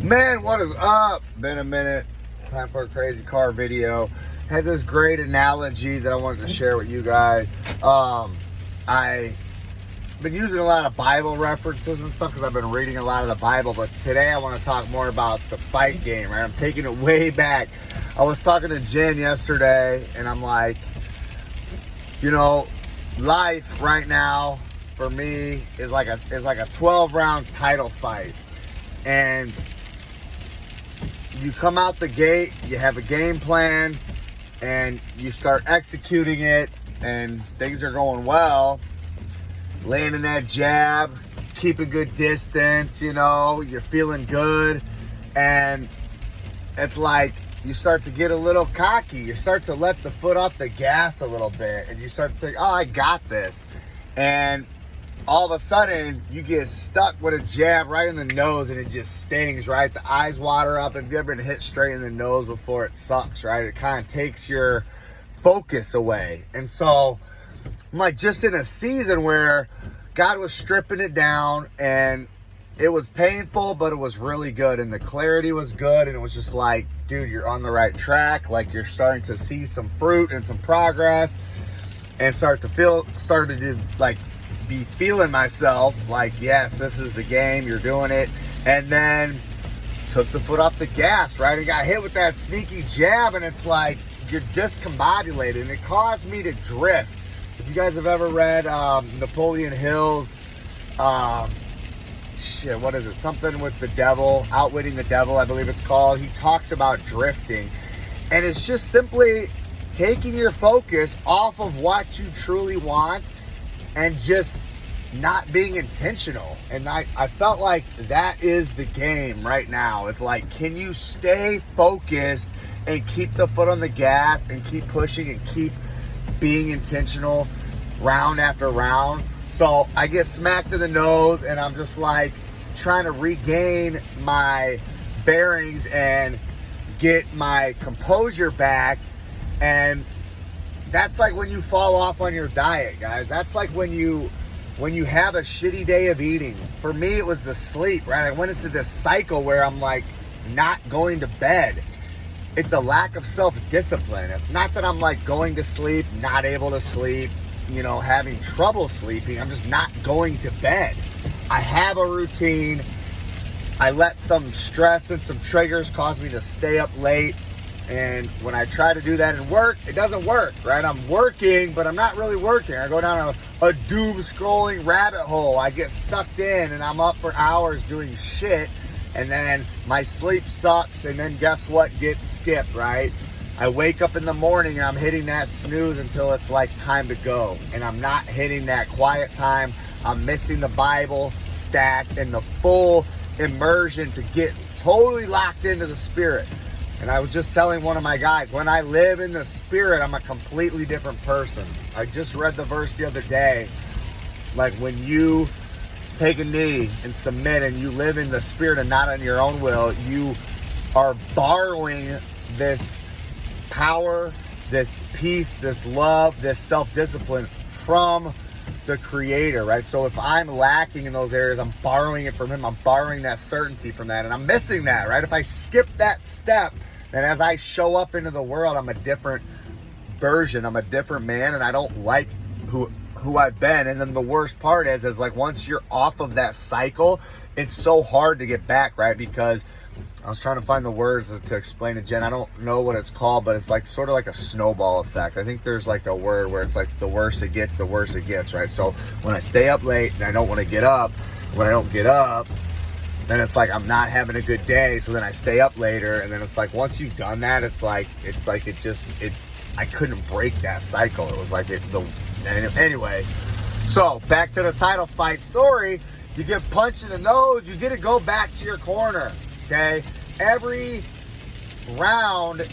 Man, what is up? Been a minute. Time for a crazy car video. Had this great analogy that I wanted to share with you guys. I've been using a lot of Bible references and stuff because I've been reading a lot of the Bible, but today I want to talk more about the fight game, right? I'm taking it way back. I was talking to Jen yesterday, and I'm like, life right now for me is like a 12-round title fight. And you come out the gate, you have a game plan, and you start executing it, and things are going well. Landing that jab, keeping good distance, you're feeling good. And it's like you start to get a little cocky. You start to let the foot off the gas a little bit, and you start to think, oh, I got this. And all of a sudden, you get stuck with a jab right in the nose, and it just stings, right? The eyes water up. If you've ever been hit straight in the nose before, it sucks, right? It kind of takes your focus away. And so I'm like just in a season where God was stripping it down, and it was painful, but it was really good. And the like was good, and it was just like, dude, you're on the right track. Like, you're starting to see some fruit and some progress, and started to be feeling myself like, yes, this is the game, you're doing it. And then took the foot off the gas, right? And got hit with that sneaky jab, and it's like you're discombobulated, and it caused me to drift. If you guys have ever read Napoleon Hill's what is it? Something with the devil, Outwitting the Devil, I believe it's called. He talks about drifting. And it's just simply taking your focus off of what you truly want and just not being intentional. And I felt like that is the game right now. It's like, can you stay focused and keep the foot on the gas and keep pushing and keep being intentional round after round? So I get smacked in the nose, and I'm just like trying to regain my bearings and get my composure back. And that's like when you fall off on your diet, guys. That's like when you have a shitty day of eating. For me, it was the sleep, right? I went into this cycle where I'm like not going to bed. It's a lack of self-discipline. It's not that I'm like going to sleep, not able to sleep, having trouble sleeping. I'm just not going to bed. I have a routine. I let some stress and some triggers cause me to stay up late. And when I try to do that in work, it doesn't work, right? I'm working, but I'm not really working. I go down a doom scrolling rabbit hole. I get sucked in, and I'm up for hours doing shit. And then my sleep sucks, and then guess what gets skipped, right? I wake up in the morning, and I'm hitting that snooze until it's like time to go. And I'm not hitting that quiet time. I'm missing the Bible stack and the full immersion to get totally locked into the Spirit. And I was just telling one of my guys, when I live in the Spirit, I'm a completely different person. I just read the verse the other day, like when you take a knee and submit and you live in the Spirit and not on your own will, you are borrowing this power, this peace, this love, this self-discipline from the Creator, right? So if I'm lacking in those areas, I'm borrowing it from Him. I'm borrowing that certainty from that, and I'm missing that, right? If I skip that step, then as I show up into the world, I'm a different version. I'm a different man, and I don't like who I've been. And then the worst part is like once you're off of that cycle, it's so hard to get back, right? Because I was trying to find the words to explain to Jen. I don't know what it's called, but it's like sort of like a snowball effect. I think there's like a word where it's like the worse it gets, the worse it gets, right? So when I stay up late and I don't want to get up, when I don't get up, then it's like I'm not having a good day. So then I stay up later, and then it's like once you've done that, I couldn't break that cycle. It was like anyways. So back to the title fight story. You get punched in the nose, you get to go back to your corner. Okay, every round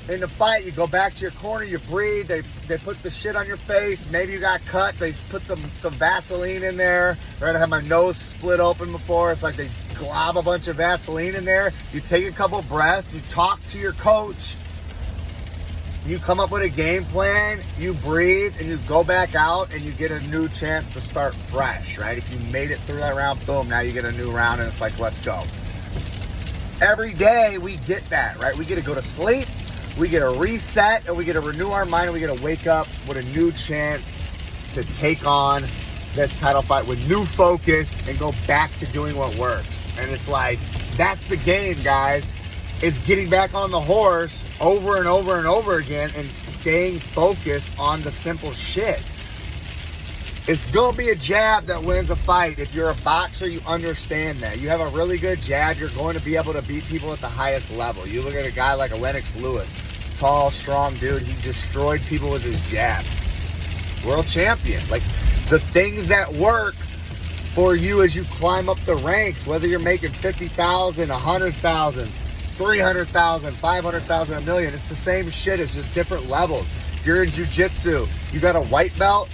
in the fight, you go back to your corner, you breathe, they put the shit on your face, maybe you got cut, they put some Vaseline in there, right? I had my nose split open before, it's like they glob a bunch of Vaseline in there, you take a couple breaths, you talk to your coach, you come up with a game plan, you breathe, and you go back out, and you get a new chance to start fresh, right? If you made it through that round, boom, now you get a new round, and it's like, let's go. every day we get that, right? We get to go to sleep, we get to reset, and we get to renew our mind, and we get to wake up with a new chance to take on this title fight with new focus and go back to doing what works. And it's like, that's the game, guys. Is getting back on the horse over and over and over again and staying focused on the simple shit. It's going to be a jab that wins a fight. If you're a boxer, you understand that. You have a really good jab, you're going to be able to beat people at the highest level. You look at a guy like a Lennox Lewis, tall, strong dude. He destroyed people with his jab. World champion. Like, the things that work for you as you climb up the ranks, whether you're making 50,000, 100,000, 300,000, 500,000, a million, it's the same shit. It's just different levels. If you're in jiu-jitsu, you got a white belt,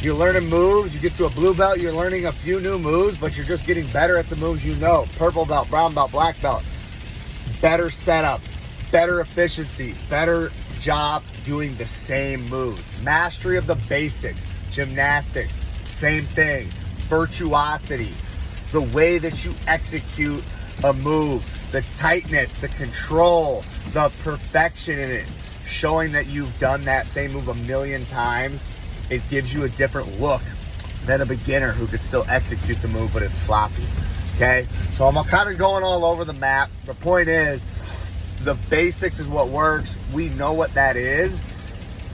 you're learning moves. You get to a blue belt, you're learning a few new moves, but you're just getting better at the moves you know. Purple belt, brown belt, black belt. Better setups, better efficiency, better job doing the same moves. Mastery of the basics. Gymnastics, same thing. Virtuosity, the way that you execute a move, the tightness, the control, the perfection in it, showing that you've done that same move a million times. It gives you a different look than a beginner who could still execute the move but is sloppy. Okay, so I'm kind of going all over the map. The point is, the basics is what works. We know what that is.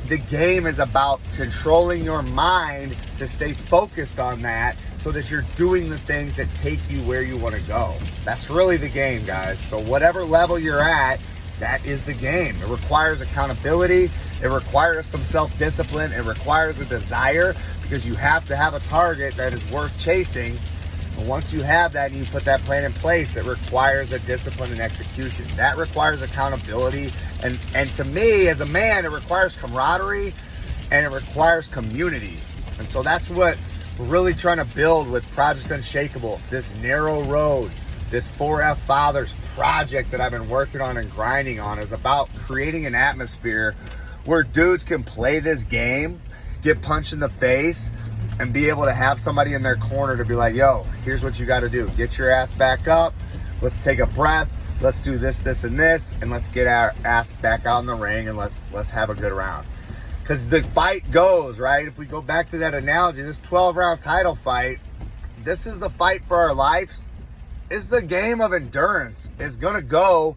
The game is about controlling your mind to stay focused on that so that you're doing the things that take you where you want to go. That's really the game, guys. So whatever level you're at, that is the game. It requires accountability. It requires some self-discipline. It requires a desire, because you have to have a target that is worth chasing. And once you have that and you put that plan in place, it requires a discipline and execution. That requires accountability. And to me, as a man, it requires camaraderie and it requires community. And so that's what we're really trying to build with Project Unshakable, this narrow road. This 4F Fathers project that I've been working on and grinding on is about creating an atmosphere where dudes can play this game, get punched in the face, and be able to have somebody in their corner to be like, yo, here's what you got to do. Get your ass back up. Let's take a breath. Let's do this, this, and this, and let's get our ass back out in the ring and let's have a good round. Because the fight goes, right? If we go back to that analogy, this 12-round title fight, this is the fight for our lives. It's the game of endurance. It's going to go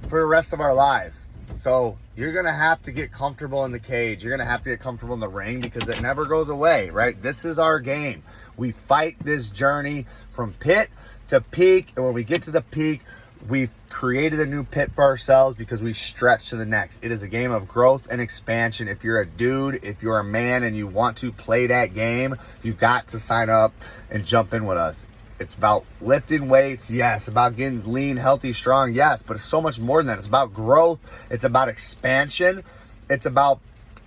for the rest of our lives. So you're going to have to get comfortable in the cage. You're going to have to get comfortable in the ring, because it never goes away, right? This is our game. We fight this journey from pit to peak. And when we get to the peak, we've created a new pit for ourselves because we stretch to the next. It is a game of growth and expansion. If you're a dude, if you're a man and you want to play that game, you got to sign up and jump in with us. It's about lifting weights, yes. About getting lean, healthy, strong, yes. But it's so much more than that. It's about growth. It's about expansion. It's about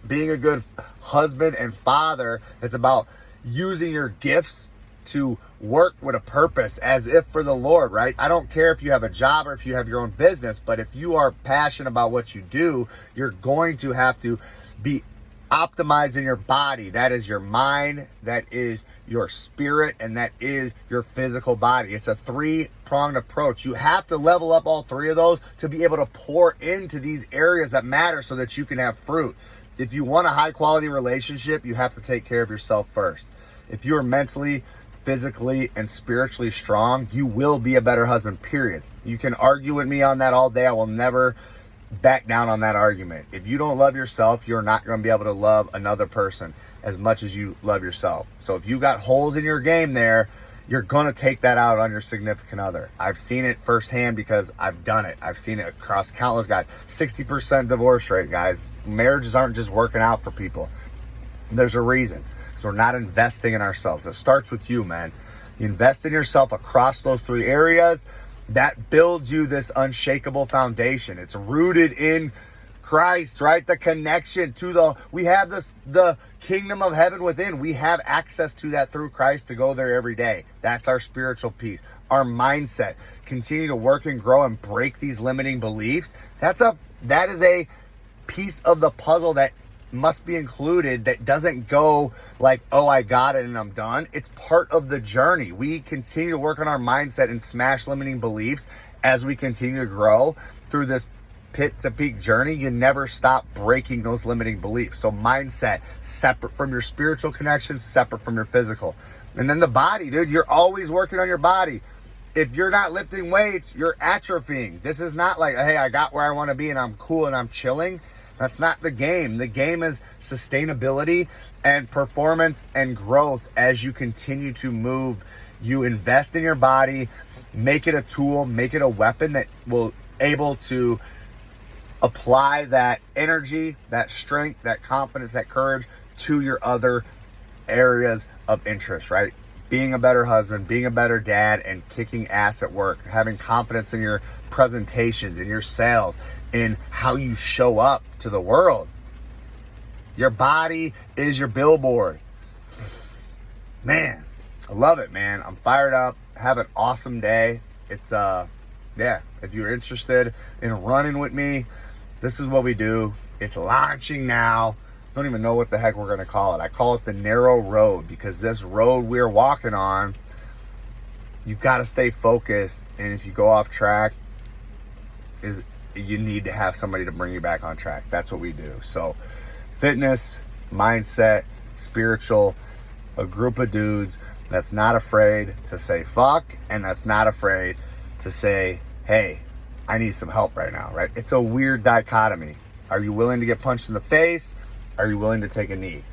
being a good husband and father. It's about using your gifts to work with a purpose, as if for the Lord, right? I don't care if you have a job or if you have your own business, but if you are passionate about what you do, you're going to have to be optimizing your body. That is your mind, that is your spirit, and that is your physical body. It's a three-pronged approach. You have to level up all three of those to be able to pour into these areas that matter so that you can have fruit. If you want a high-quality relationship, you have to take care of yourself first. If you are mentally, physically, and spiritually strong, you will be a better husband, period. You can argue with me on that all day. I will never back down on that argument. If you don't love yourself, you're not going to be able to love another person as much as you love yourself. So if you got holes in your game there, you're going to take that out on your significant other. I've seen it firsthand because I've done it. I've seen it across countless guys. 60% divorce rate, guys. Marriages aren't just working out for people. There's a reason. So we're not investing in ourselves. It starts with you, man. You invest in yourself across those three areas. That builds you this unshakable foundation. It's rooted in Christ, right? The connection to we have the kingdom of heaven within. We have access to that through Christ to go there every day. That's our spiritual piece. Our mindset. Continue to work and grow and break these limiting beliefs. That is a piece of the puzzle that must be included that doesn't go like, oh, I got it and I'm done. It's part of the journey. We continue to work on our mindset and smash limiting beliefs as we continue to grow through this pit to peak journey. You never stop breaking those limiting beliefs. So mindset, separate from your spiritual connections, separate from your physical. And then the body, dude, you're always working on your body. If you're not lifting weights, you're atrophying. This is not like, hey, I got where I want to be and I'm cool and I'm chilling. That's not the game. The game is sustainability and performance and growth as you continue to move. You invest in your body, make it a tool, make it a weapon that will able to apply that energy, that strength, that confidence, that courage to your other areas of interest, right? Being a better husband, being a better dad, and kicking ass at work, having confidence in your presentations, in your sales, in how you show up to the world. Your body is your billboard. Man, I love it, man. I'm fired up. Have an awesome day. It's, yeah, if you're interested in running with me, this is what we do. It's launching now. Don't even know what the heck we're going to call it. I call it the narrow road because this road we're walking on, you got to stay focused. And if you go off track, you need to have somebody to bring you back on track. That's what we do. So fitness, mindset, spiritual, a group of dudes that's not afraid to say fuck and that's not afraid to say, hey, I need some help right now, right? It's a weird dichotomy. Are you willing to get punched in the face? Are you willing to take a knee?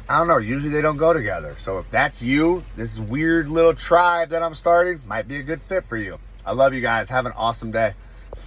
I don't know. Usually they don't go together. So if that's you, this weird little tribe that I'm starting might be a good fit for you. I love you guys. Have an awesome day.